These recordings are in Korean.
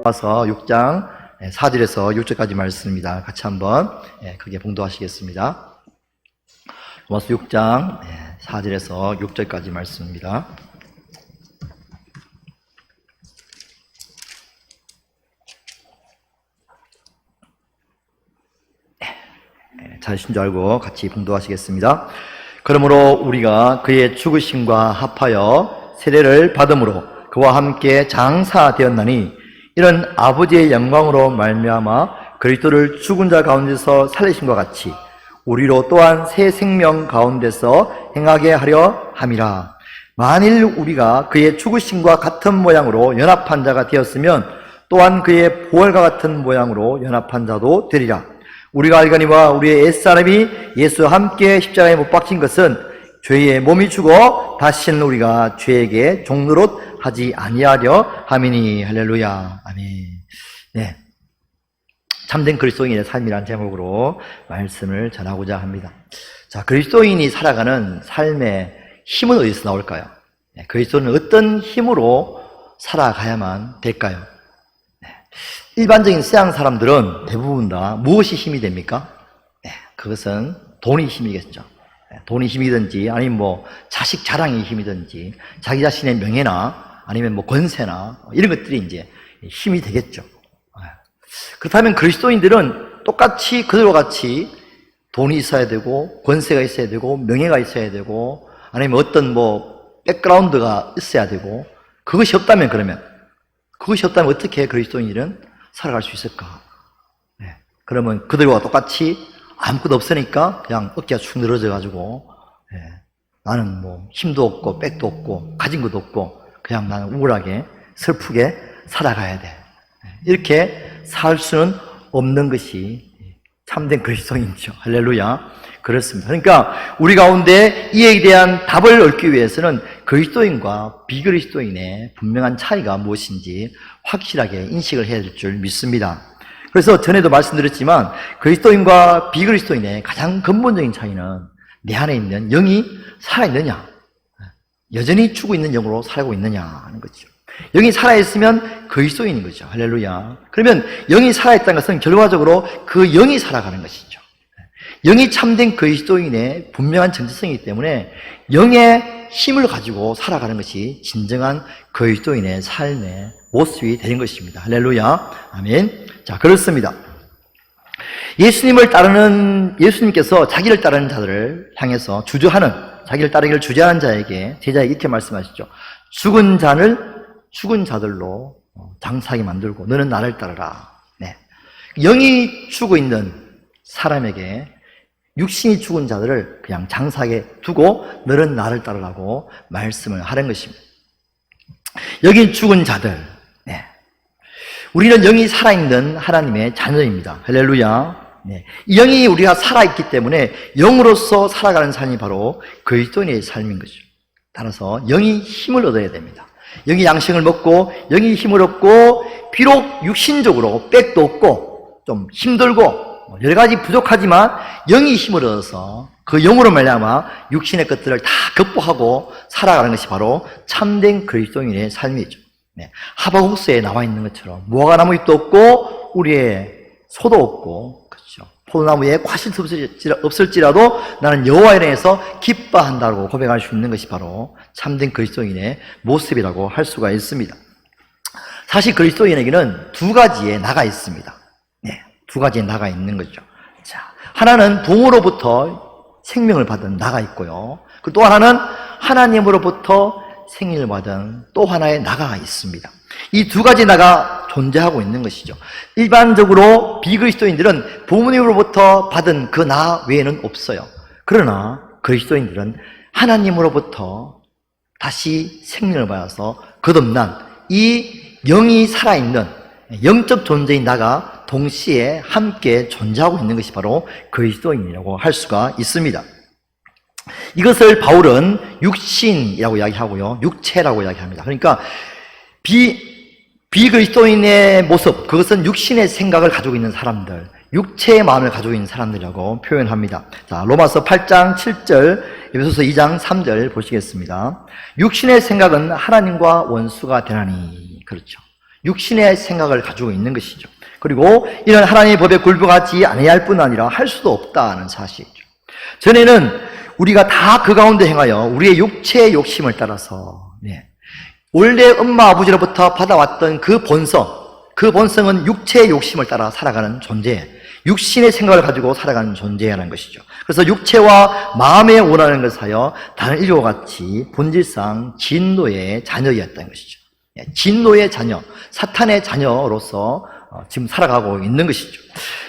로마서 6장 4절에서 6절까지 말씀입니다. 같이 한번 크게 봉독하시겠습니다. 로마서 6장 4절에서 6절까지 말씀입니다. 잘하신 줄 알고 같이 봉독하시겠습니다. 그러므로 우리가 그의 죽으심과 합하여 세례를 받음으로 그와 함께 장사되었나니 이런 아버지의 영광으로 말미암아 그리스도를 죽은 자 가운데서 살리심과 같이 우리로 또한 새 생명 가운데서 행하게 하려 함이라. 만일 우리가 그의 죽으심과 같은 모양으로 연합한 자가 되었으면 또한 그의 부활과 같은 모양으로 연합한 자도 되리라. 우리가 알거니와 우리의 옛사람이 예수와 함께 십자가에 못 박힌 것은 죄의 몸이 죽어 다시는 우리가 죄에게 종노릇 하지 아니하려 함이니. 할렐루야. 아멘. 네, 참된 그리스도인의 삶이라는 제목으로 말씀을 전하고자 합니다. 자, 그리스도인이 살아가는 삶의 힘은 어디서 나올까요? 네, 그리스도는 어떤 힘으로 살아가야만 될까요? 네, 일반적인 서양 사람들은 대부분 다 무엇이 힘이 됩니까? 네, 그것은 돈이 힘이겠죠. 네, 돈이 힘이든지 아니면 자식 자랑이 힘이든지 자기 자신의 명예나 아니면 권세나 이런 것들이 이제 힘이 되겠죠. 그렇다면 그리스도인들은 똑같이 그들과 같이 돈이 있어야 되고 권세가 있어야 되고 명예가 있어야 되고 아니면 어떤 백그라운드가 있어야 되고 그것이 없다면 어떻게 그리스도인들은 살아갈 수 있을까? 네. 그러면 그들과 똑같이 아무것도 없으니까 그냥 어깨가 축 늘어져 가지고 나는 힘도 없고 백도 없고 가진 것도 없고 그냥 나는 우울하게 슬프게 살아가야 돼. 이렇게 살 수는 없는 것이 참된 그리스도인이죠. 할렐루야. 그렇습니다. 그러니까 우리 가운데 이에 대한 답을 얻기 위해서는 그리스도인과 비그리스도인의 분명한 차이가 무엇인지 확실하게 인식을 해야 될 줄 믿습니다. 그래서 전에도 말씀드렸지만 그리스도인과 비그리스도인의 가장 근본적인 차이는 내 안에 있는 영이 살아있느냐, 여전히 죽어 있는 영으로 살고 있느냐 하는 거죠. 영이 살아있으면 그리스도인인 거죠. 할렐루야. 그러면 영이 살아있다는 것은 결과적으로 그 영이 살아가는 것이죠. 영이 참된 그리스도인의 분명한 정체성이기 때문에 영의 힘을 가지고 살아가는 것이 진정한 그리스도인의 삶의 모습이 되는 것입니다. 할렐루야. 아멘. 자, 그렇습니다. 예수님께서 자기를 따르는 자들을 향해서 자기를 따르기를 주저하는 자에게, 제자에게 이렇게 말씀하시죠. 죽은 자들로 장사하게 만들고 너는 나를 따르라. 네. 영이 죽어 있는 사람에게 육신이 죽은 자들을 그냥 장사하게 두고 너는 나를 따르라고 말씀을 하는 것입니다. 여기 죽은 자들. 네. 우리는 영이 살아있는 하나님의 자녀입니다. 할렐루야. 네. 이 영이 우리가 살아있기 때문에 영으로서 살아가는 삶이 바로 그리스도인의 삶인 거죠. 따라서 영이 힘을 얻어야 됩니다. 영이 양식을 먹고 영이 힘을 얻고 비록 육신적으로 빽도 없고 좀 힘들고 여러 가지 부족하지만 영이 힘을 얻어서 그 영으로 말미암아 육신의 것들을 다 극복하고 살아가는 것이 바로 참된 그리스도인의 삶이죠. 네. 하박국서에 나와 있는 것처럼 무화과 나무 잎도 없고 우리의 소도 없고 그렇죠. 포도나무에 과실도 없을지라도 나는 여호와에 대해서 기뻐한다고 고백할 수 있는 것이 바로 참된 그리스도인의 모습이라고 할 수가 있습니다. 사실 그리스도인에게는 두 가지의 나가 있습니다. 네, 두 가지의 나가 있는 거죠. 자, 하나는 부모로부터 생명을 받은 나가 있고요. 또 하나는 하나님으로부터 생일을 받은 또 하나의 나가 있습니다. 이 두 가지 나가 존재하고 있는 것이죠. 일반적으로 비그리스도인들은 부모님으로부터 받은 그 나 외에는 없어요. 그러나 그리스도인들은 하나님으로부터 다시 생명을 받아서 거듭난 이 영이 살아있는 영적 존재인 나가 동시에 함께 존재하고 있는 것이 바로 그리스도인이라고 할 수가 있습니다. 이것을 바울은 육신이라고 이야기하고요, 육체라고 이야기합니다. 그러니까 비그리스도인의 모습, 그것은 육신의 생각을 가지고 있는 사람들, 육체의 마음을 가지고 있는 사람들이라고 표현합니다. 자, 로마서 8장 7절, 에베소서 2장 3절 보시겠습니다. 육신의 생각은 하나님과 원수가 되나니. 그렇죠. 육신의 생각을 가지고 있는 것이죠. 그리고 이런 하나님의 법에 굴복하지 아니할 뿐 아니라 할 수도 없다는 사실이죠. 전에는 우리가 다 그 가운데 행하여 우리의 육체의 욕심을 따라서 원래 엄마 아버지로부터 받아왔던 그 본성은 육체의 욕심을 따라 살아가는 존재, 육신의 생각을 가지고 살아가는 존재라는 것이죠. 그래서 육체와 마음에 원하는 것을 하여 다른 인류와 같이 본질상 진노의 자녀였던 것이죠. 진노의 자녀, 사탄의 자녀로서 지금 살아가고 있는 것이죠.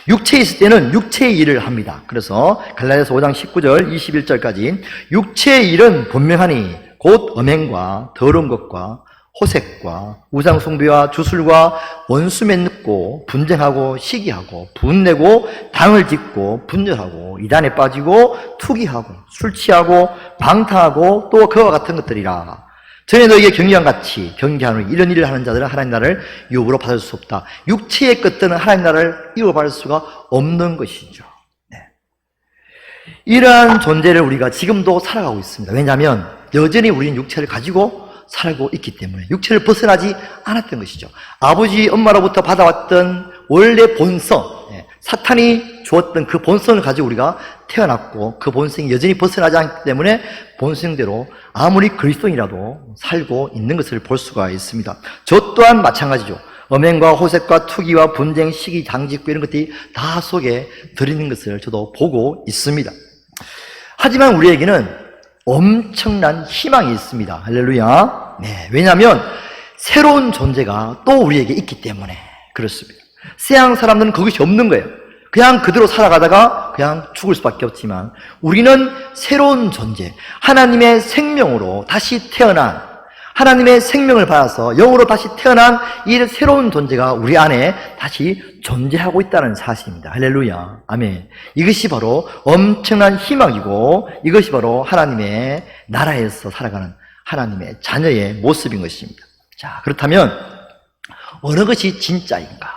육체에 있을 때는 육체의 일을 합니다. 그래서 갈라디아서 5장 19절 21절까지 육체의 일은 분명하니 곧 음행과 더러운 것과 호색과 우상숭배와 주술과 원수 맺고 분쟁하고 시기하고 분내고 당을 짓고 분열하고 이단에 빠지고 투기하고 술 취하고 방탕하고 또 그와 같은 것들이라. 전에 너에게 경계한 같이 경계하노니 이런 일을 하는 자들은 하나님 나라를 유업으로 받을 수 없다. 육체의 것들은 하나님 나라를 유업으로 받을 수가 없는 것이죠. 이러한 존재를 우리가 지금도 살아가고 있습니다. 왜냐하면 여전히 우리는 육체를 가지고 살고 있기 때문에 육체를 벗어나지 않았던 것이죠. 아버지 엄마로부터 받아왔던 원래 본성, 사탄이 주었던 그 본성을 가지고 우리가 태어났고 그 본성이 여전히 벗어나지 않기 때문에 본성대로 아무리 그리스도인이라도 살고 있는 것을 볼 수가 있습니다. 저 또한 마찬가지죠. 음행과 호색과 투기와 분쟁, 시기, 당짓고 이런 것들이 다 속에 들어있는 것을 저도 보고 있습니다. 하지만 우리에게는 엄청난 희망이 있습니다. 할렐루야. 왜냐하면 새로운 존재가 또 우리에게 있기 때문에 그렇습니다. 세상 사람들은 그것이 없는 거예요. 그냥 그대로 살아가다가 그냥 죽을 수밖에 없지만 우리는 새로운 존재, 하나님의 생명으로 다시 태어난, 하나님의 생명을 받아서 영으로 다시 태어난 이 새로운 존재가 우리 안에 다시 존재하고 있다는 사실입니다. 할렐루야. 아멘. 이것이 바로 엄청난 희망이고 이것이 바로 하나님의 나라에서 살아가는 하나님의 자녀의 모습인 것입니다. 자, 그렇다면 어느 것이 진짜인가?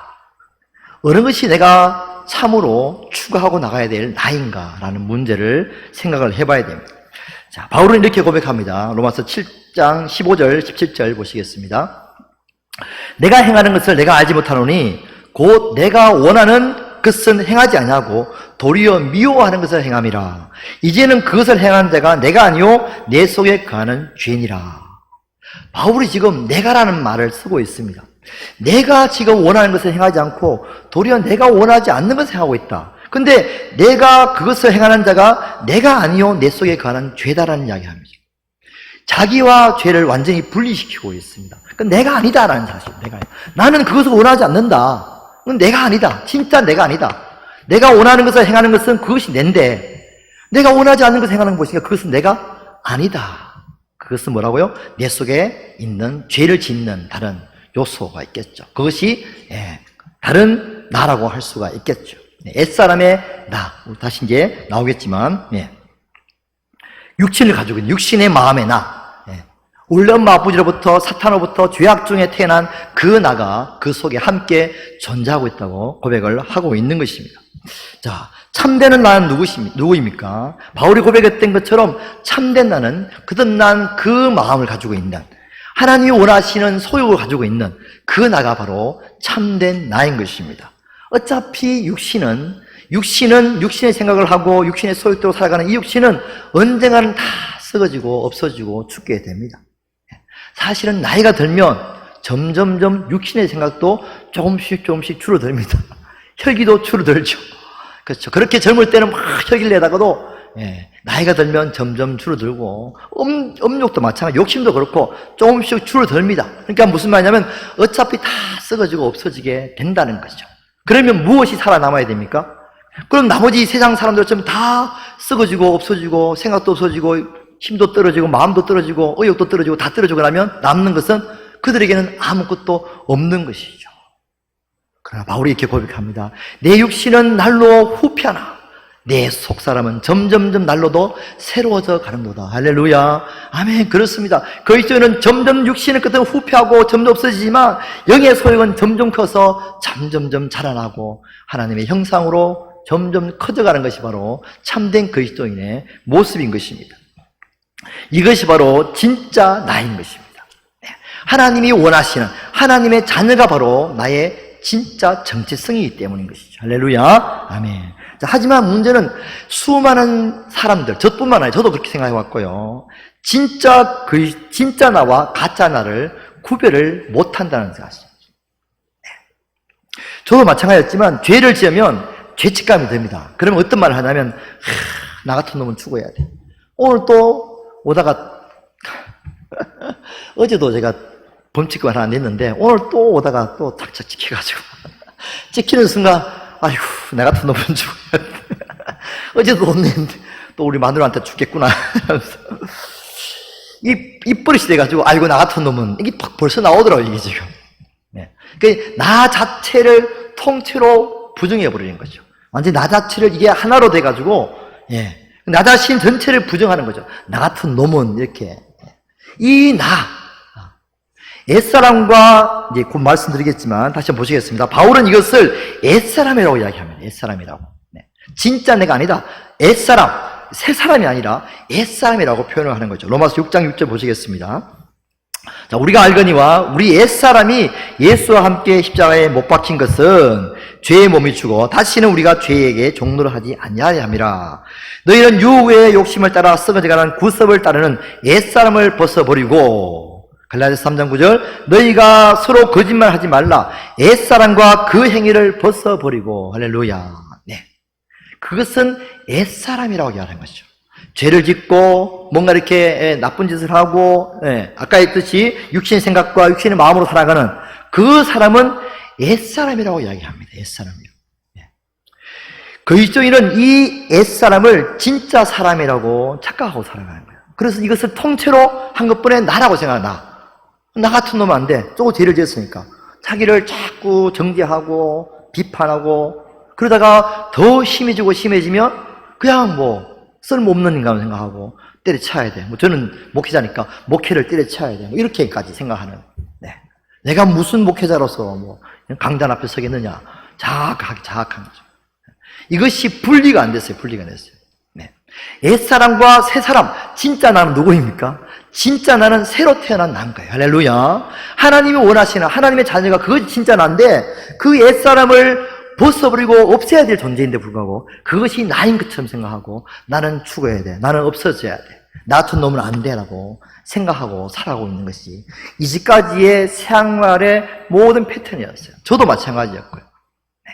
어느 것이 내가 참으로 추구하고 나가야 될 나인가라는 문제를 생각을 해봐야 됩니다. 자, 바울은 이렇게 고백합니다. 로마서 7장 15절, 17절 보시겠습니다. 내가 행하는 것을 내가 알지 못하노니 곧 내가 원하는 것은 행하지 아니하고 도리어 미워하는 것을 행함이라. 이제는 그것을 행하는 자가 내가 아니요 내 속에 거하는 죄니라. 바울이 지금 내가라는 말을 쓰고 있습니다. 내가 지금 원하는 것을 행하지 않고 도리어 내가 원하지 않는 것을 행하고 있다. 근데 내가 그것을 행하는 자가 내가 아니요 내 속에 거하는 죄다라는 이야기합니다. 자기와 죄를 완전히 분리시키고 있습니다. 그러니까 내가 아니다라는 사실. 나는 그것을 원하지 않는다. 그건 내가 아니다. 진짜 내가 아니다. 내가 원하는 것을 행하는 것은 그것이 낸데 내가 원하지 않는 것을 행하는 것이니까 그것은 내가 아니다. 그것은 뭐라고요? 내 속에 있는 죄를 짓는 다른 요소가 있겠죠. 그것이 다른 나라고 할 수가 있겠죠. 옛사람의 나, 다시 이제 나오겠지만 육신을 가지고 있는 육신의 마음의 나, 원래 엄마 아버지로부터 사탄으로부터 죄악 중에 태어난 그 나가 그 속에 함께 존재하고 있다고 고백을 하고 있는 것입니다. 자, 참된 나는 누구입니까? 바울이 고백했던 것처럼 참된 나는 거듭난 그 마음을 가지고 있는, 하나님이 원하시는 소욕을 가지고 있는 그 나가 바로 참된 나인 것입니다. 어차피 육신은 육신의 생각을 하고 육신의 소욕대로 살아가는 이 육신은 언젠가는 다 썩어지고 없어지고 죽게 됩니다. 사실은 나이가 들면 점점점 육신의 생각도 조금씩 줄어듭니다. 혈기도 줄어들죠. 그렇죠. 그렇게 젊을 때는 막 혈기를 내다가도 나이가 들면 점점 줄어들고 음욕도 마찬가지, 욕심도 그렇고 조금씩 줄어듭니다. 그러니까 무슨 말이냐면 어차피 다 썩어지고 없어지게 된다는 거죠. 그러면 무엇이 살아남아야 됩니까? 그럼 나머지 세상 사람들처럼 다 썩어지고 없어지고 생각도 없어지고 힘도 떨어지고 마음도 떨어지고 의욕도 떨어지고 다 떨어지고 나면 남는 것은 그들에게는 아무것도 없는 것이죠. 그러나 바울이 이렇게 고백합니다. 내 육신은 날로 후패하나 내 속사람은 점점점 날로도 새로워져 가는도다. 할렐루야. 아멘. 그렇습니다. 그리스도는 점점 육신의 끝은 후패하고 점점 없어지지만 영의 소욕은 점점 커서 점점점 자라나고 하나님의 형상으로 점점 커져가는 것이 바로 참된 그리스도인의 모습인 것입니다. 이것이 바로 진짜 나인 것입니다. 하나님이 원하시는, 하나님의 자녀가 바로 나의 진짜 정체성이기 때문인 것이죠. 할렐루야. 아멘. 자, 하지만 문제는 수많은 사람들, 저뿐만 아니라 저도 그렇게 생각해 왔고요. 진짜 나와 가짜 나를 구별을 못한다는 사실. 저도 마찬가지였지만 죄를 지으면 죄책감이 듭니다. 그러면 어떤 말을 하냐면 나 같은 놈은 죽어야 돼. 오늘 또 오다가 어제도 제가 범칙금을 하나 냈는데 오늘 또 오다가 또 착착 찍혀가지고 찍히는 순간 아휴 나 같은 놈은 죽어야 돼. 어제도 돈 냈는데 또 우리 마누라한테 죽겠구나 하면서 입버릇이 돼가지고 아이고 나 같은 놈은 이게 벌써 나오더라고요 이게 지금. 네. 그러니까 나 자체를 통째로 부정해버리는 거죠. 완전히 나 자체를 이게 하나로 돼가지고, 예. 나 자신 전체를 부정하는 거죠. 나 같은 놈은 이렇게. 이 나. 옛사람과, 이제 곧 말씀드리겠지만, 다시 한번 보시겠습니다. 바울은 이것을 옛사람이라고 이야기합니다. 옛사람이라고. 네. 진짜 내가 아니다. 옛사람. 새 사람이 아니라 옛사람이라고 표현을 하는 거죠. 로마서 6장 6절 보시겠습니다. 자, 우리가 알거니와 우리 옛사람이 예수와 함께 십자가에 못 박힌 것은 죄의 몸이 죽어 다시는 우리가 죄에게 종노를 하지 아니하려 함이라. 너희는 유후의 욕심을 따라 썩어져가는 구습을 따르는 옛사람을 벗어버리고, 갈라디아서 3장 9절, 너희가 서로 거짓말하지 말라. 옛사람과 그 행위를 벗어버리고. 할렐루야. 네, 그것은 옛사람이라고 이야기하는 것이죠. 죄를 짓고 뭔가 이렇게 나쁜 짓을 하고, 아까 했듯이 육신의 생각과 육신의 마음으로 살아가는 그 사람은 옛사람이라고 이야기합니다. 옛사람이요. 그리스도인은 이 옛사람을 진짜 사람이라고 착각하고 살아가는 거예요. 그래서 이것을 통째로 한 것뿐에 나라고 생각한다. 나 같은 놈은 안 돼. 또 죄를 지었으니까. 자기를 자꾸 정죄하고 비판하고 그러다가 더 심해지면 그냥 뭐 쓸모없는 인간을 생각하고 때려쳐야 돼. 뭐 저는 목회자니까 목회를 때려쳐야 돼. 뭐 이렇게까지 생각하는. 네. 내가 무슨 목회자로서 뭐 강단 앞에 서겠느냐. 자학한 거죠. 이것이 분리가 안 됐어요. 분리가 안 됐어요. 네. 옛사람과 새사람. 진짜 나는 누구입니까? 진짜 나는 새로 태어난 나인 거예요. 할렐루야. 하나님이 원하시는 하나님의 자녀가 그것이 진짜 나인데 그 옛사람을 벗어버리고 없애야 될 존재인데 불구하고 그것이 나인 것처럼 생각하고 나는 죽어야 돼. 나는 없어져야 돼. 나 같은 놈은 안 돼라고 생각하고 살아가고 있는 것이 이제까지의 생활의 모든 패턴이었어요. 저도 마찬가지였고요. 네.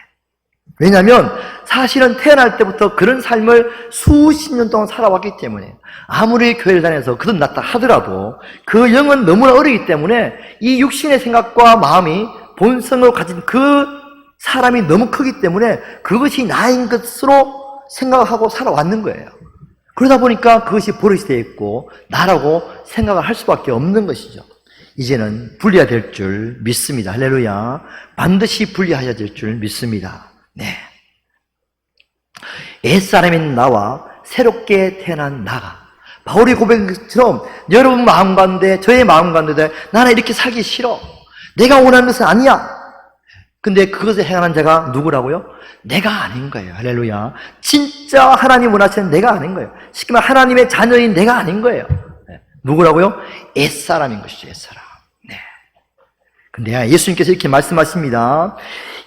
왜냐하면 사실은 태어날 때부터 그런 삶을 수십 년 동안 살아왔기 때문에 아무리 교회를 다녀서 그든 낫다 하더라도 그 영은 너무나 어리기 때문에 이 육신의 생각과 마음이 본성을 가진 그 사람이 너무 크기 때문에 그것이 나인 것으로 생각하고 살아왔는 거예요. 그러다 보니까 그것이 버릇이 되어 있고 나라고 생각을 할 수밖에 없는 것이죠. 이제는 분리해야 될 줄 믿습니다. 할렐루야. 반드시 분리해야 될 줄 믿습니다. 네. 옛사람인 나와 새롭게 태어난 나가 바울의 고백처럼 여러분 마음 가운데 저의 마음 가운데 나는 이렇게 살기 싫어. 내가 원하는 것은 아니야. 근데 그것을 행하는 자가 누구라고요? 내가 아닌 거예요. 할렐루야. 진짜 하나님 원하시는 내가 아닌 거예요. 쉽게 말하면 하나님의 자녀인 내가 아닌 거예요. 네. 누구라고요? 옛사람인 것이죠. 옛사람. 네. 근데 예수님께서 이렇게 말씀하십니다.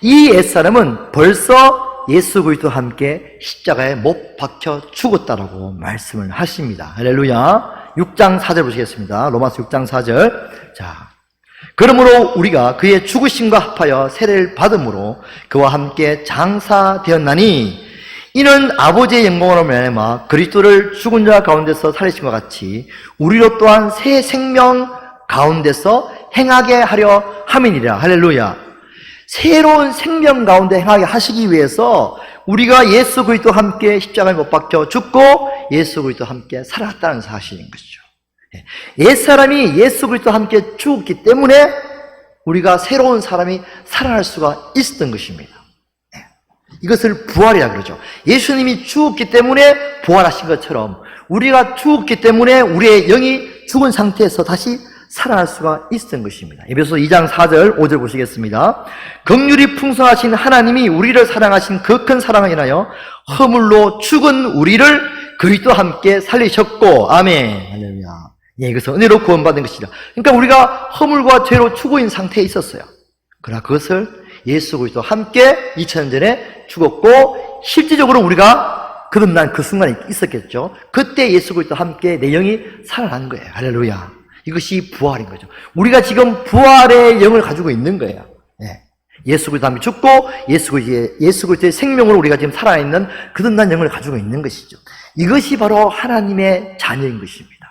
이 옛사람은 벌써 예수 그리스도와 함께 십자가에 못 박혀 죽었다라고 말씀을 하십니다. 할렐루야. 6장 4절 보시겠습니다. 로마서 6장 4절. 자, 그러므로 우리가 그의 죽으심과 합하여 세례를 받음으로 그와 함께 장사되었나니 이는 아버지의 영광으로 말미암아 그리스도를 죽은 자 가운데서 살리신 것 같이 우리로 또한 새 생명 가운데서 행하게 하려 함이니라. 할렐루야. 새로운 생명 가운데 행하게 하시기 위해서 우리가 예수 그리스도와 함께 십자가에 못 박혀 죽고 예수 그리스도와 함께 살았다는 사실인 것이죠. 옛사람이 예수 그리스도와 함께 죽었기 때문에 우리가 새로운 사람이 살아날 수가 있었던 것입니다. 이것을 부활이라 그러죠. 예수님이 죽었기 때문에 부활하신 것처럼 우리가 죽었기 때문에 우리의 영이 죽은 상태에서 다시 살아날 수가 있었던 것입니다. 에베소서 2장 4절 5절 보시겠습니다. 긍휼이 풍성하신 하나님이 우리를 사랑하신 그 큰 사랑을 인하여 허물로 죽은 우리를 그리스도와 함께 살리셨고 아멘. 할렐루야. 예, 이것은 은혜로 구원받은 것이다. 그러니까 우리가 허물과 죄로 죽어 있는 상태에 있었어요. 그러나 그것을 예수 그리스도와 함께 2000년 전에 죽었고, 실질적으로 우리가 거듭난 그 순간이 있었겠죠. 그때 예수 그리스도와 함께 내 영이 살아난 거예요. 할렐루야. 이것이 부활인 거죠. 우리가 지금 부활의 영을 가지고 있는 거예요. 예. 예수 그리스도와 함께 죽고 예수 그리스도의 생명으로 우리가 지금 살아있는 거듭난 영을 가지고 있는 것이죠. 이것이 바로 하나님의 자녀인 것입니다.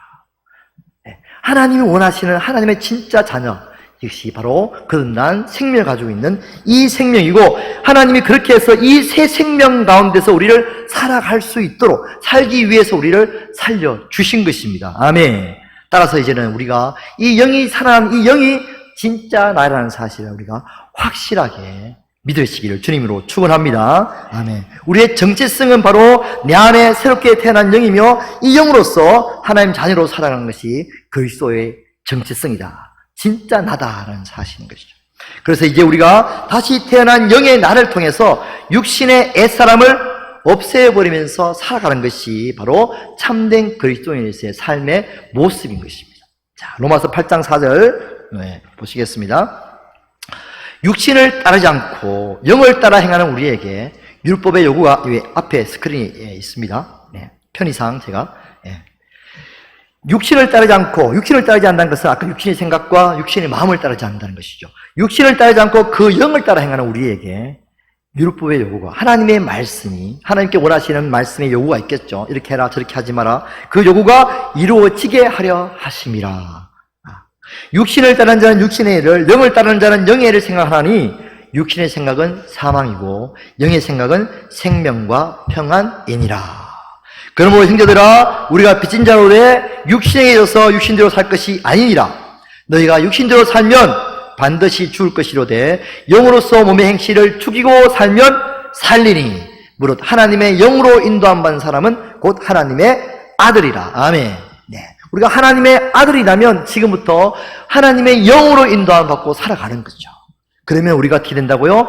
예. 하나님이 원하시는 하나님의 진짜 자녀, 이것이 바로 거듭난 생명을 가지고 있는 이 생명이고, 하나님이 그렇게 해서 이 새 생명 가운데서 우리를 살아갈 수 있도록 살기 위해서 우리를 살려주신 것입니다. 아멘. 따라서 이제는 우리가 이 영이 살아난 이 영이 진짜 나라는 사실을 우리가 확실하게 믿으시기를 주님으로 축원합니다. 아멘. 우리의 정체성은 바로 내 안에 새롭게 태어난 영이며, 이 영으로서 하나님 자녀로 살아가는 것이 그리스도의 정체성이다. 진짜 나다라는 사실인 것이죠. 그래서 이제 우리가 다시 태어난 영의 나를 통해서 육신의 옛사람을 없애버리면서 살아가는 것이 바로 참된 그리스도인의 삶의 모습인 것입니다. 자, 로마서 8장 4절 보시겠습니다. 육신을 따르지 않고 영을 따라 행하는 우리에게 율법의 요구가 앞에 스크린에 있습니다. 편의상 제가 육신을 따르지 않는다는 것은 아까 육신의 생각과 육신의 마음을 따르지 않는다는 것이죠. 육신을 따르지 않고 그 영을 따라 행하는 우리에게 율법의 요구가, 하나님의 말씀이, 하나님께 원하시는 말씀의 요구가 있겠죠. 이렇게 해라 저렇게 하지 마라. 그 요구가 이루어지게 하려 하심이라. 육신을 따르는 자는 육신의 일을, 영을 따르는 자는 영의 일을 생각하니 육신의 생각은 사망이고 영의 생각은 생명과 평안이니라. 그러므로 형제들아, 우리가 빚진 자로 돼 육신에 있어서 육신대로 살 것이 아니니라. 너희가 육신대로 살면 반드시 죽을 것이로되 영으로서 몸의 행실을 죽이고 살면 살리니, 무릇 하나님의 영으로 인도함 받는 사람은 곧 하나님의 아들이라. 아멘. 우리가 하나님의 아들이라면 지금부터 하나님의 영으로 인도함 받고 살아가는 거죠. 그러면 우리가 어떻게 된다고요?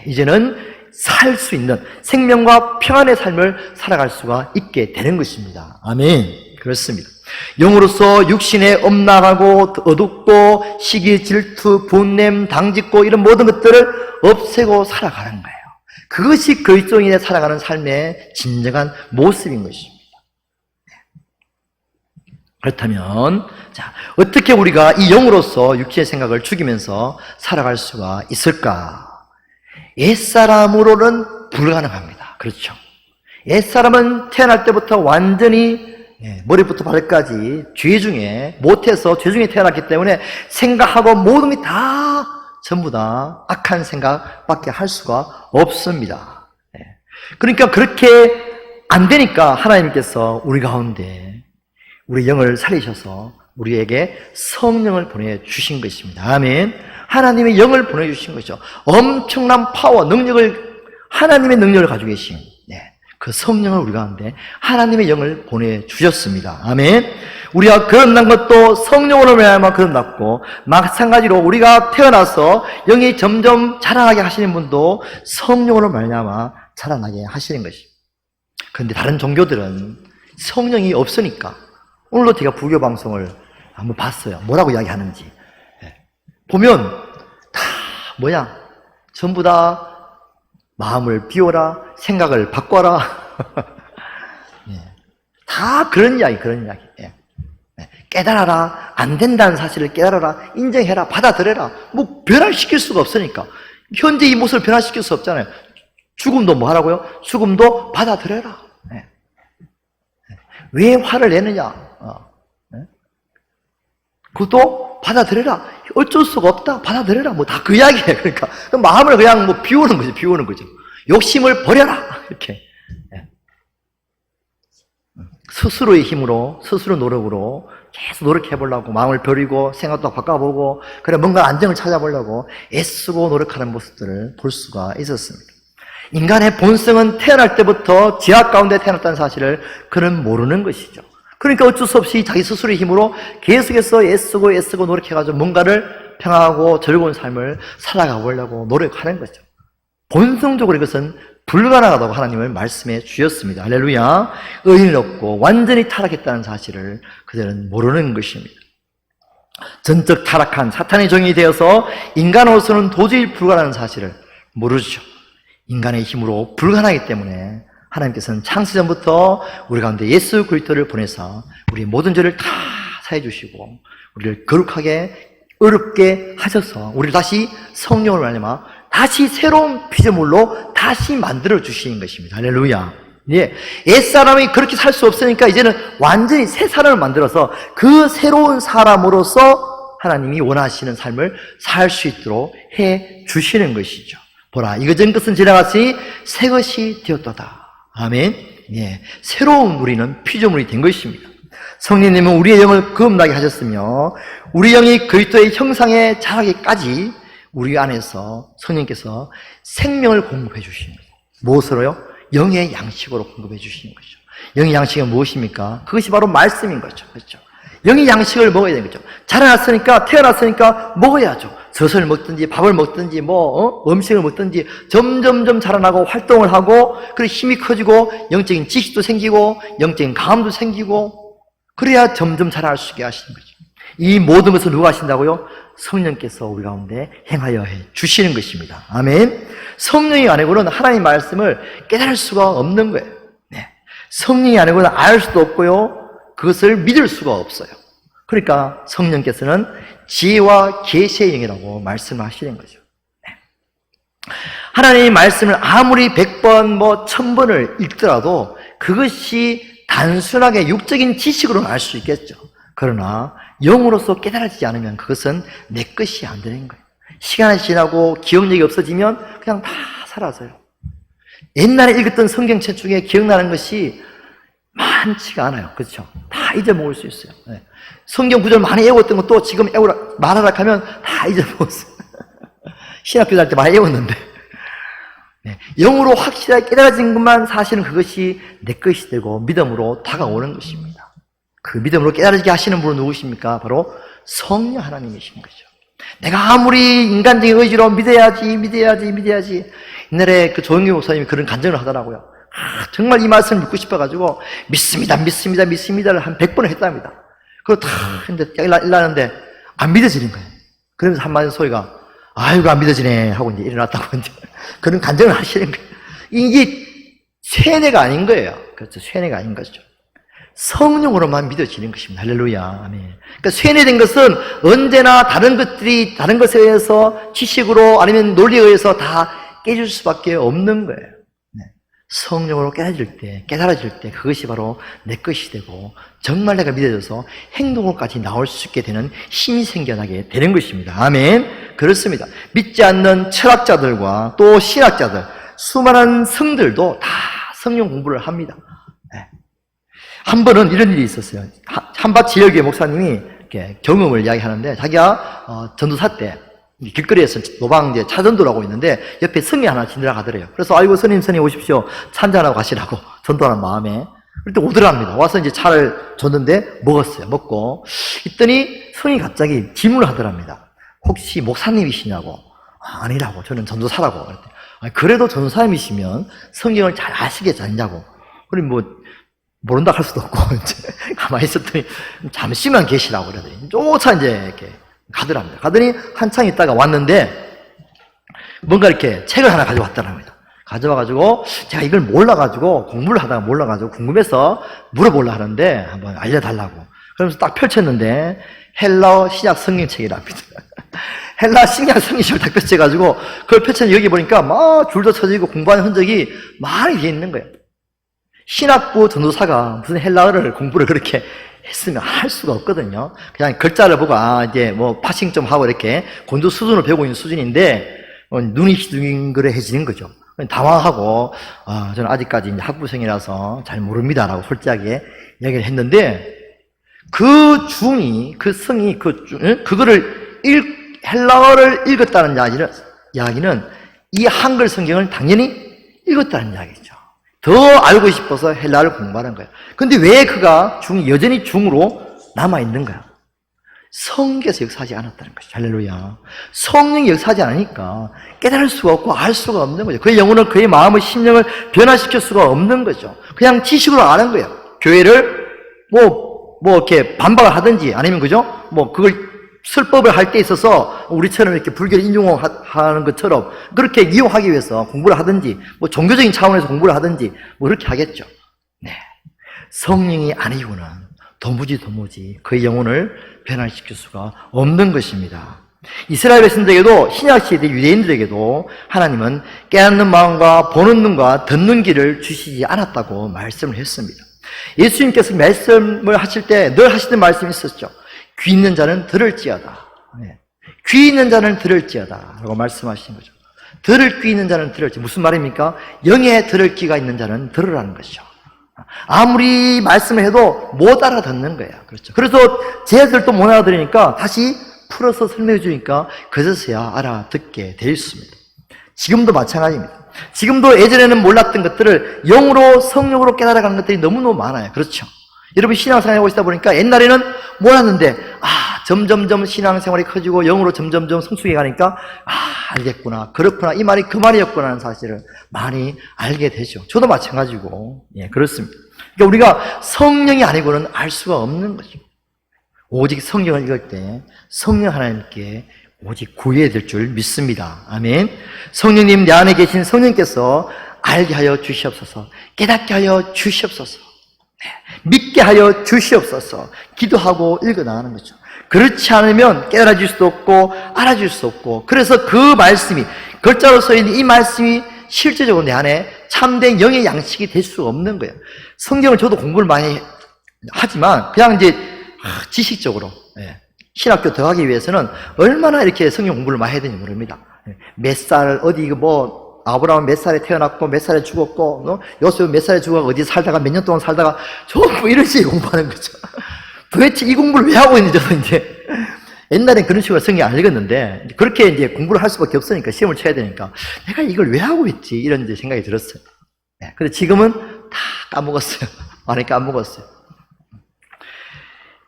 이제는 살 수 있는 생명과 평안의 삶을 살아갈 수가 있게 되는 것입니다. 아멘. 그렇습니다. 영으로서 육신에 엄락하고 어둡고 시기, 질투, 분냄, 당짓고 이런 모든 것들을 없애고 살아가는 거예요. 그것이 그리스도인의 살아가는 삶의 진정한 모습인 것입니다. 그렇다면 자, 어떻게 우리가 이 영으로서 육신의 생각을 죽이면서 살아갈 수가 있을까? 옛사람으로는 불가능합니다. 그렇죠. 옛사람은 태어날 때부터 완전히 머리부터 발까지 죄 중에 못해서 죄 중에 태어났기 때문에 생각하고 모든 게 다 전부 다 악한 생각밖에 할 수가 없습니다. 그러니까 그렇게 안 되니까 하나님께서 우리 가운데 우리 영을 살리셔서 우리에게 성령을 보내주신 것입니다. 아멘. 하나님의 영을 보내주신 것이죠. 엄청난 파워, 능력을, 하나님의 능력을 가지고 계신 그 성령을 우리 가운데 하나님의 영을 보내주셨습니다. 아멘. 우리가 거듭난 것도 성령으로 말미암아 거듭났고, 마찬가지로 우리가 태어나서 영이 점점 자라나게 하시는 분도 성령으로 말미암아 자라나게 하시는 것입니다. 그런데 다른 종교들은 성령이 없으니까, 오늘도 제가 불교 방송을 한번 봤어요. 뭐라고 이야기하는지. 보면 다 전부 다 마음을 비워라, 생각을 바꿔라. 다 그런 이야기. 깨달아라, 안 된다는 사실을 깨달아라, 인정해라, 받아들여라. 뭐 변화시킬 수가 없으니까. 현재 이 모습을 변화시킬 수 없잖아요. 죽음도 뭐 하라고요? 죽음도 받아들여라. 왜 화를 내느냐? 그것도 받아들여라. 어쩔 수가 없다. 받아들여라. 뭐 다 그 이야기예요. 그러니까 마음을 그냥 뭐 비우는 거죠. 욕심을 버려라. 이렇게. 스스로의 힘으로, 스스로 노력으로 계속 노력해보려고, 마음을 버리고 생각도 바꿔보고, 그래 뭔가 안정을 찾아보려고 애쓰고 노력하는 모습들을 볼 수가 있었습니다. 인간의 본성은 태어날 때부터 죄악 가운데 태어났다는 사실을 그는 모르는 것이죠. 그러니까 어쩔 수 없이 자기 스스로의 힘으로 계속해서 애쓰고 노력해가지고 뭔가를 평화하고 즐거운 삶을 살아가 보려고 노력하는 거죠. 본성적으로 이것은 불가능하다고 하나님을 말씀해 주셨습니다. 할렐루야. 의인은 없고 완전히 타락했다는 사실을 그들은 모르는 것입니다. 전적 타락한 사탄의 종이 되어서 인간으로서는 도저히 불가능한 사실을 모르죠. 인간의 힘으로 불가능하기 때문에 하나님께서는 창세전부터 우리 가운데 예수 그리스도를 보내서 우리의 모든 죄를 다 사해 주시고 우리를 거룩하게 어렵게 하셔서 우리를 다시 성령을 말미암아 다시 새로운 피조물로 다시 만들어 주시는 것입니다. 할렐루야. 예, 옛사람이 그렇게 살 수 없으니까 이제는 완전히 새 사람을 만들어서 그 새로운 사람으로서 하나님이 원하시는 삶을 살 수 있도록 해 주시는 것이죠. 보라, 이것은 것은 지나갔으니 새 것이 되었도다. 아멘. 예, 새로운 우리는 피조물이 된 것입니다. 성령님은 우리의 영을 거듭나게 하셨으며 우리 영이 그리스도의 형상에 자라기까지 우리 안에서 성령께서 생명을 공급해 주십니다. 무엇으로요? 영의 양식으로 공급해 주시는 거죠. 영의 양식은 무엇입니까? 그것이 바로 말씀인 거죠. 그렇죠? 영의 양식을 먹어야 되는 거죠. 태어났으니까 먹어야죠. 젖을 먹든지 밥을 먹든지 음식을 먹든지 점점점 자라나고 활동을 하고 그리고 힘이 커지고 영적인 지식도 생기고 영적인 감도 생기고 그래야 점점 자라날 수 있게 하시는 거죠. 이 모든 것을 누가 하신다고요? 성령께서 우리 가운데 행하여 해 주시는 것입니다. 아멘. 성령이 아니고는 하나님의 말씀을 깨달을 수가 없는 거예요. 네. 성령이 아니고는 알 수도 없고요. 그것을 믿을 수가 없어요. 그러니까 성령께서는 지혜와 계시의 영이라고 말씀하시는 거죠. 네. 하나님의 말씀을 아무리 100번, 1000번을 읽더라도 그것이 단순하게 육적인 지식으로는 알 수 있겠죠. 그러나 영으로서 깨달아지지 않으면 그것은 내 것이 안 되는 거예요. 시간이 지나고 기억력이 없어지면 그냥 다 사라져요. 옛날에 읽었던 성경책 중에 기억나는 것이 많지가 않아요. 그렇죠? 다 잊어먹을 수 있어요. 네. 성경 구절 많이 외웠던 것도 지금 말하라 하면 다 잊어먹었어요. 신학교 다닐 때 많이 외웠는데. 네. 영으로 확실하게 깨달아진 것만 사실은 그것이 내 것이 되고 믿음으로 다가오는 것입니다. 그 믿음으로 깨달아지게 하시는 분은 누구십니까? 바로 성령 하나님이신 거죠. 내가 아무리 인간적인 의지로 믿어야지. 옛날에 그 조영규 목사님이 그런 간증을 하더라고요. 정말 이 말씀을 믿고 싶어가지고 믿습니다를 한 100번을 했답니다. 그리고 다 했는데 일어나는데 안 믿어지는 거예요. 그러면서 한마디 소리가 아이고 안 믿어지네 하고 이제 일어났다고 이제 그런 간증을 하시는 거예요. 이게 쇠뇌가 아닌 거예요. 그렇죠. 쇠뇌가 아닌 거죠. 성령으로만 믿어지는 것입니다. 할렐루야. 아멘. 그러니까 쇠뇌된 것은 언제나 다른 것에 의해서 지식으로 아니면 논리에 의해서 다 깨질 수밖에 없는 거예요. 네. 성령으로 깨달아질 때 그것이 바로 내 것이 되고 정말 내가 믿어져서 행동으로까지 나올 수 있게 되는 힘이 생겨나게 되는 것입니다. 아멘. 그렇습니다. 믿지 않는 철학자들과 또 신학자들, 수많은 성들도 다 성령 공부를 합니다. 네. 한 번은 이런 일이 있었어요. 한밭 지역의 목사님이 이렇게 경험을 이야기하는데 자기가 전도사 때 길거리에서 노방제 차전도를 하고 있는데 옆에 성이 하나 지나가더래요. 그래서 아이고 스님 오십시오. 차 한잔하고 가시라고 전도하는 마음에 그때 오더랍니다. 와서 이제 차를 줬는데 먹었어요. 먹고 있더니 성이 갑자기 질문을 하더랍니다. 혹시 목사님이시냐고. 아니라고. 저는 전도사라고. 그래도 전도사님이시면 성경을 잘 아시겠지 않냐고. 그럼 모른다 할 수도 없고, 이제, 가만히 있었더니, 잠시만 계시라고 그러더니, 쫓아 이제, 이렇게, 가더랍니다. 가더니, 한참 있다가 왔는데, 뭔가 이렇게 책을 하나 가져왔더랍니다. 가져와가지고, 제가 이걸 몰라가지고, 공부를 하다가 몰라가지고, 궁금해서 물어보려고 하는데, 한번 알려달라고. 그러면서 딱 펼쳤는데, 헬라어 신약 성경책이랍니다. 헬라 신약 성경책을 딱 펼쳐가지고, 그걸 펼쳤는데, 여기 보니까 막 줄도 쳐지고 공부하는 흔적이 많이 되어 있는 거예요. 신학부 전도사가 무슨 헬라어를 공부를 그렇게 했으면 할 수가 없거든요. 그냥 글자를 보고, 이제 파싱 좀 하고 이렇게 곤두 수준을 배우고 있는 수준인데, 눈이 휘둥그레해지는 거죠. 당황하고, 저는 아직까지 이제 학부생이라서 잘 모릅니다라고 솔직하게 이야기를 했는데, 그 성이, 그거를 헬라어를 읽었다는 이야기는 이 한글 성경을 당연히 읽었다는 이야기죠. 더 알고 싶어서 헬라어를 공부하는 거예요. 근데 왜 그가 여전히 중으로 남아있는 거야? 성령께서 역사하지 않았다는 것이죠. 할렐루야. 성령이 역사하지 않으니까 깨달을 수가 없고 알 수가 없는 거죠. 그의 영혼을, 그의 마음을, 심령을 변화시킬 수가 없는 거죠. 그냥 지식으로 아는 거예요. 교회를 이렇게 반박을 하든지 아니면 그죠? 그걸 설법을 할 때 있어서 우리처럼 이렇게 불교를 인용하는 것처럼 그렇게 이용하기 위해서 공부를 하든지 종교적인 차원에서 공부를 하든지 그렇게 하겠죠. 네. 성령이 아니고는 도무지 그의 영혼을 변화시킬 수가 없는 것입니다. 이스라엘 백성들에게도 신약 시대 유대인들에게도 하나님은 깨닫는 마음과 보는 눈과 듣는 귀를 주시지 않았다고 말씀을 했습니다. 예수님께서 말씀을 하실 때 늘 하시던 말씀이 있었죠. 귀 있는 자는 들을지어다. 귀 있는 자는 들을지어다 라고 말씀하신 거죠. 들을 귀 있는 자는 들을지. 무슨 말입니까? 영에 들을 귀가 있는 자는 들으라는 것이죠. 아무리 말씀을 해도 못 알아듣는 거예요. 그렇죠. 그래서 쟤들도 못 알아들으니까 다시 풀어서 설명해 주니까 그제서야 알아듣게 되어 있습니다. 지금도 마찬가지입니다. 지금도 예전에는 몰랐던 것들을 영으로, 성령으로 깨달아가는 것들이 너무너무 많아요. 그렇죠. 여러분 신앙생활 하고 있다 보니까 옛날에는 몰랐는데 점점점 신앙생활이 커지고 영으로 점점점 성숙해 가니까 알겠구나, 그렇구나, 이 말이 그 말이었구나 하는 사실을 많이 알게 되죠. 저도 마찬가지고 그렇습니다. 그러니까 우리가 성령이 아니고는 알 수가 없는 거죠. 오직 성경을 읽을 때 성령 하나님께 오직 구해야 될 줄 믿습니다. 아멘. 성령님, 내 안에 계신 성령께서 알게 하여 주시옵소서, 깨닫게 하여 주시옵소서, 믿게 하여 주시옵소서 기도하고 읽어나가는 거죠. 그렇지 않으면 깨달아질 수도 없고 알아줄 수 없고, 그래서 그 말씀이, 글자로 써있는 이 말씀이 실제적으로 내 안에 참된 영의 양식이 될 수가 없는 거예요. 성경을 저도 공부를 많이 하지만 그냥 이제 지식적으로 신학교 들어가기 위해서는 얼마나 이렇게 성경 공부를 많이 해야 되는지 모릅니다. 몇 살, 어디 아브라함은 몇 살에 태어났고 몇 살에 죽었고 요셉은 몇 살에 죽어서 어디 살다가 몇 년 동안 살다가 전부 이런 식으로 공부하는 거죠. 도대체 이 공부를 왜 하고 있는지 저는 이제 옛날엔 그런 식으로 성경 안 읽었는데 그렇게 이제 공부를 할 수밖에 없으니까 시험을 쳐야 되니까 내가 이걸 왜 하고 있지 이런 이제 생각이 들었어요. 근데 지금은 다 까먹었어요. 많이 까먹었어요.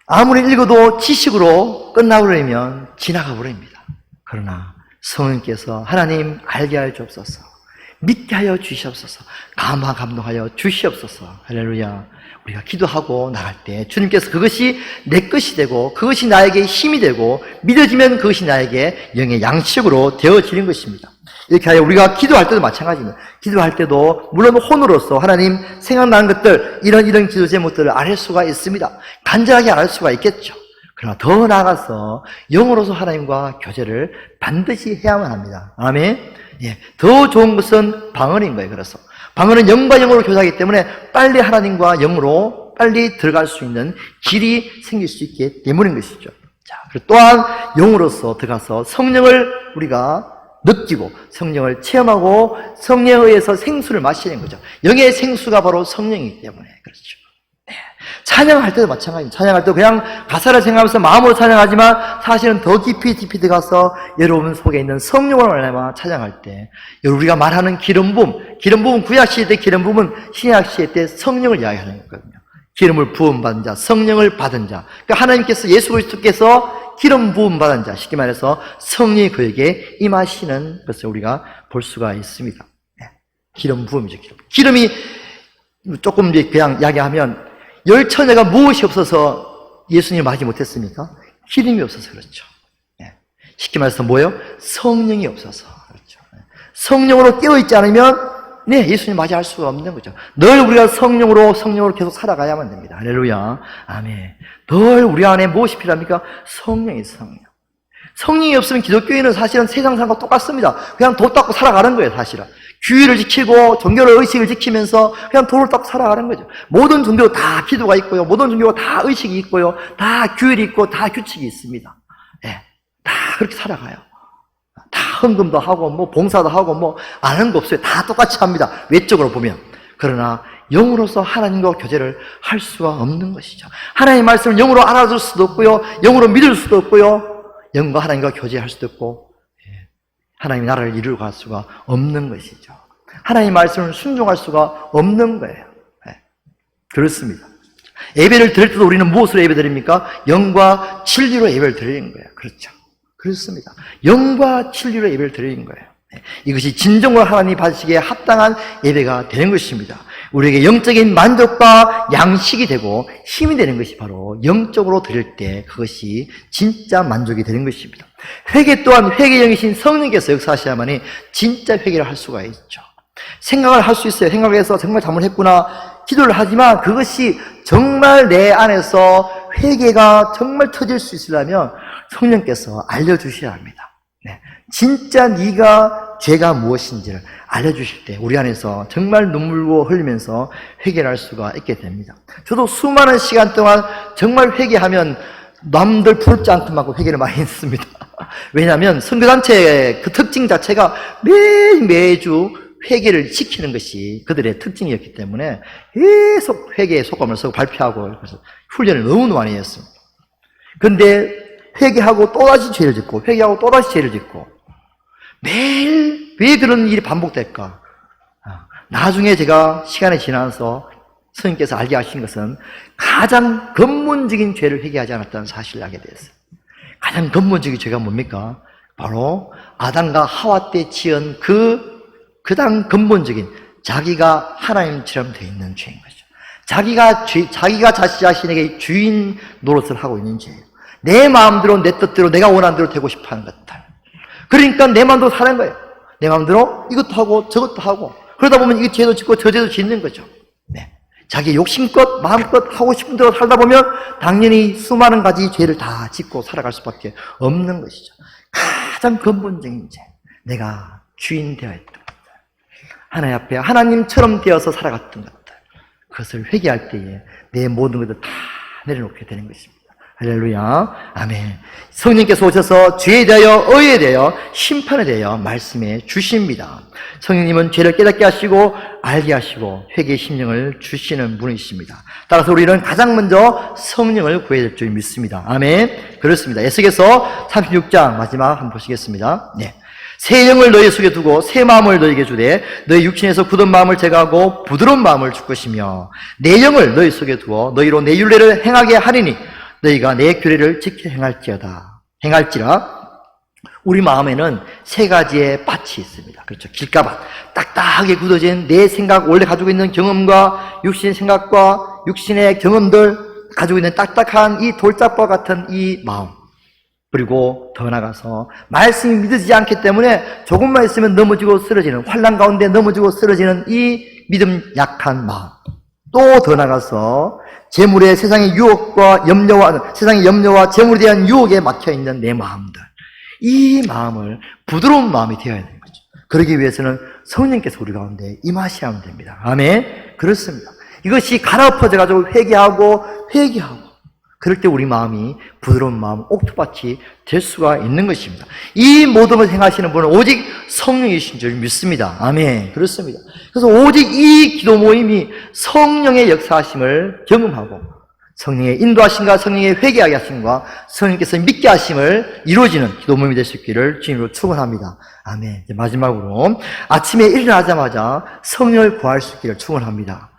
아무리 읽어도 지식으로 끝나고 그러면 지나가 버립니다. 그러나 성령께서 하나님 알게 하여 주옵소서, 믿게 하여 주시옵소서, 감동하여 주시옵소서. 할렐루야. 우리가 기도하고 나갈 때 주님께서 그것이 내 것이 되고 그것이 나에게 힘이 되고 믿어지면 그것이 나에게 영의 양식으로 되어지는 것입니다. 이렇게 하여 우리가 기도할 때도 마찬가지입니다. 기도할 때도 물론 혼으로서 하나님 생각나는 것들, 이런 기도 제목들을 알 수가 있습니다. 간절하게 알 수가 있겠죠. 그러나 더 나아가서 영으로서 하나님과 교제를 반드시 해야만 합니다. 아멘. 더 좋은 것은 방언인 거예요. 그래서 방언은 영과 영으로 교제하기 때문에 빨리 하나님과 영으로 빨리 들어갈 수 있는 길이 생길 수 있기 때문인 것이죠. 자, 그리고 또한 영으로서 들어가서 성령을 우리가 느끼고 성령을 체험하고 성령에 의해서 생수를 마시는 거죠. 영의 생수가 바로 성령이기 때문에 그렇죠. 찬양할 때도 마찬가지입니다. 찬양할 때 그냥 가사를 생각하면서 마음으로 찬양하지만 사실은 더 깊이 들어가서 여러분 속에 있는 성령을 말하며 찬양할 때 우리가 말하는 기름 부음 구약 시대 때 기름 부음은 신약 시대 때 성령을 이야기하는 거거든요. 기름을 부음 받은 자, 성령을 받은 자. 그러니까 하나님께서 예수 그리스도께서 기름 부음 받은 자, 쉽게 말해서 성령이 그에게 임하시는 것을 우리가 볼 수가 있습니다. 기름 부음이죠. 기름이 조금 이제 그냥 이야기하면 열 처녀가 무엇이 없어서 예수님을 맞지 못했습니까? 기름이 없어서 그렇죠. 쉽게 말해서 뭐예요? 성령이 없어서 그렇죠. 성령으로 깨어있지 않으면 예수님 맞이할 수가 없는 거죠. 늘 우리가 성령으로 계속 살아가야만 됩니다. 할렐루야. 아멘. 늘 우리 안에 무엇이 필요합니까? 성령이 성령. 성령이 없으면 기독교인은 사실은 세상 사람과 똑같습니다. 그냥 도 닦고 살아가는 거예요, 사실은. 규율을 지키고 종교를 의식을 지키면서 그냥 도를 닦고 살아가는 거죠. 모든 종교 다 기도가 있고요. 모든 종교가 다 의식이 있고요. 다 규율이 있고 다 규칙이 있습니다. 다 그렇게 살아가요. 다 헌금도 하고 봉사도 하고 아는 거 없어요. 다 똑같이 합니다. 외적으로 보면. 그러나 영으로서 하나님과 교제를 할 수가 없는 것이죠. 하나님의 말씀을 영으로 알아들 수도 없고요. 영으로 믿을 수도 없고요. 영과 하나님과 교제할 수도 없고 하나님의 나라를 이루어 갈 수가 없는 것이죠. 하나님의 말씀을 순종할 수가 없는 거예요. 그렇습니다. 예배를 드릴 때도 우리는 무엇으로 예배 드립니까? 영과 진리로 예배를 드리는 거예요. 그렇죠. 그렇습니다. 영과 진리로 예배를 드리는 거예요. 이것이 진정으로 하나님 받으시기에 합당한 예배가 되는 것입니다. 우리에게 영적인 만족과 양식이 되고 힘이 되는 것이 바로 영적으로 드릴 때 그것이 진짜 만족이 되는 것입니다. 회개 또한 회개의 영이신 성령께서 역사하셔야만이 진짜 회개를 할 수가 있죠. 생각을 할 수 있어요. 생각해서 정말 잘못했구나 기도를 하지만 그것이 정말 내 안에서 회개가 정말 터질 수 있으려면 성령께서 알려주셔야 합니다. 진짜 네가 죄가 무엇인지를 알려주실 때 우리 안에서 정말 눈물로 흘리면서 회개를 할 수가 있게 됩니다. 저도 수많은 시간 동안 정말 회개하면 남들 부럽지 않던 만큼 회개를 많이 했습니다. 왜냐하면 선교단체의 그 특징 자체가 매주 회개를 시키는 것이 그들의 특징이었기 때문에 계속 회개의 속감을 쓰고 발표하고 그래서 훈련을 너무 많이 했습니다. 그런데 회개하고 또다시 죄를 짓고 회개하고 또다시 죄를 짓고 매일 왜 그런 일이 반복될까? 나중에 제가 시간이 지나서 스님께서 알게 하신 것은 가장 근본적인 죄를 회개하지 않았다는 사실을 알게 되었어요. 가장 근본적인 죄가 뭡니까? 바로 아담과 하와 때 지은 그당 근본적인 자기가 하나님처럼 되어 있는 죄인 거죠. 자기가 자신에게 주인 노릇을 하고 있는 죄예요. 내 마음대로 내 뜻대로 내가 원하는 대로 되고 싶어하는 것들. 그러니까 내 마음대로 사는 거예요. 내 마음대로 이것도 하고 저것도 하고 그러다 보면 이 죄도 짓고 저 죄도 짓는 거죠. 자기 욕심껏 마음껏 하고 싶은 대로 살다 보면 당연히 수많은 가지 죄를 다 짓고 살아갈 수밖에 없는 것이죠. 가장 근본적인 죄, 내가 주인 되어 있던 것들, 하나님 앞에 하나님처럼 되어서 살아갔던 것들, 그것을 회개할 때에 내 모든 것을 다 내려놓게 되는 것입니다. 할렐루야. 아멘. 성령께서 오셔서 죄에 대하여 의에 대하여 심판에 대하여 말씀해 주십니다. 성령님은 죄를 깨닫게 하시고 알게 하시고 회개의 심령을 주시는 분이십니다. 따라서 우리는 가장 먼저 성령을 구해야 될 줄 믿습니다. 아멘. 그렇습니다. 에스겔서 36장 마지막 한번 보시겠습니다. 새 영을 너희 속에 두고 새 마음을 너희에게 주되 너희 육신에서 굳은 마음을 제거하고 부드러운 마음을 줄 것이며 내 영을 너희 속에 두어 너희로 내 율례를 행하게 하리니 너희가 내 규례를 지켜 행할지라. 우리 마음에는 세 가지의 밭이 있습니다. 그렇죠. 길가밭. 딱딱하게 굳어진 내 생각, 원래 가지고 있는 경험과 육신의 생각과 육신의 경험들, 가지고 있는 딱딱한 이 돌짝과 같은 이 마음. 그리고 더 나가서 말씀이 믿어지지 않기 때문에 조금만 있으면 넘어지고 쓰러지는, 환난 가운데 넘어지고 쓰러지는 이 믿음 약한 마음. 또 더 나가서 재물의 세상의 유혹과 세상의 염려와 재물에 대한 유혹에 막혀있는 내 마음들. 이 마음을 부드러운 마음이 되어야 되는 거죠. 그러기 위해서는 성령께서 우리 가운데 임하셔야 하면 됩니다. 아멘. 그렇습니다. 이것이 갈아엎어져가지고 회개하고 그럴 때 우리 마음이 부드러운 마음, 옥토밭이 될 수가 있는 것입니다. 이 모든 것을 행하시는 분은 오직 성령이신 줄 믿습니다. 아멘. 그렇습니다. 그래서 오직 이 기도 모임이 성령의 역사하심을 경험하고 성령의 인도하심과 성령의 회개하게 하심과 성령께서 믿게 하심을 이루어지는 기도 모임이 될 수 있기를 주님으로 축원합니다. 아멘. 이제 마지막으로 아침에 일어나자마자 성령을 구할 수 있기를 축원합니다.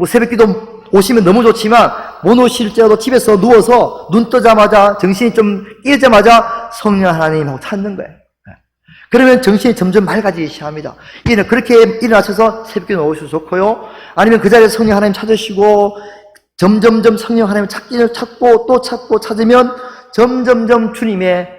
새벽기도 오시면 너무 좋지만 못 오실지라도 집에서 누워서 눈 뜨자마자 정신이 좀 깨자마자 성령 하나님하고 찾는 거예요. 그러면 정신이 점점 맑아지기 시작합니다. 그렇게 일어나셔서 새벽기도 오셔도 좋고요. 아니면 그 자리에 성령 하나님 찾으시고 점점점 성령 하나님을 찾고 또 찾고 찾으면 점점점 주님의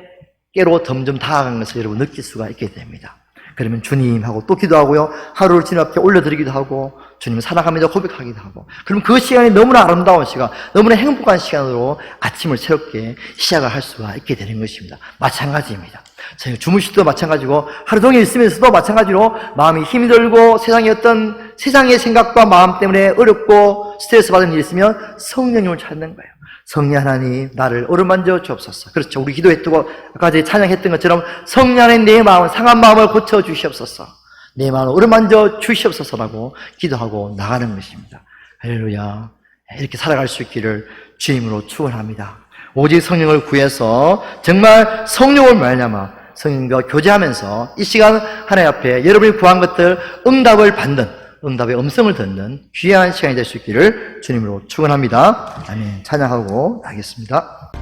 깨로 점점 다가가는 것을 여러분 느낄 수가 있게 됩니다. 그러면 주님하고 또 기도하고요. 하루를 주님 앞에 올려드리기도 하고 주님을 사랑하면서 고백하기도 하고 그럼 그 시간이 너무나 아름다운 시간, 너무나 행복한 시간으로 아침을 새롭게 시작을 할 수가 있게 되는 것입니다. 마찬가지입니다. 저희가 주무실 때도 마찬가지고 하루 종일 있으면서도 마찬가지로 마음이 힘이 들고 세상의 생각과 마음 때문에 어렵고 스트레스 받은 일이 있으면 성령님을 찾는 거예요. 성령 하나님 나를 어루만져 주옵소서. 그렇죠. 우리 기도했고 아까 전에 찬양했던 것처럼 성령 하나님 내 마음을 상한 마음을 고쳐 주시옵소서. 내 마음을 어루만져 주시옵소서라고 기도하고 나가는 것입니다. 할렐루야. 이렇게 살아갈 수 있기를 주님으로 축원합니다. 오직 성령을 구해서 정말 성령을 말미암아 성령과 교제하면서 이 시간 하나님 앞에 여러분이 구한 것들 응답을 받는 응답의 음성을 듣는 귀한 시간이 될 수 있기를 주님으로 축원합니다. 아멘. 찬양하고 나겠습니다.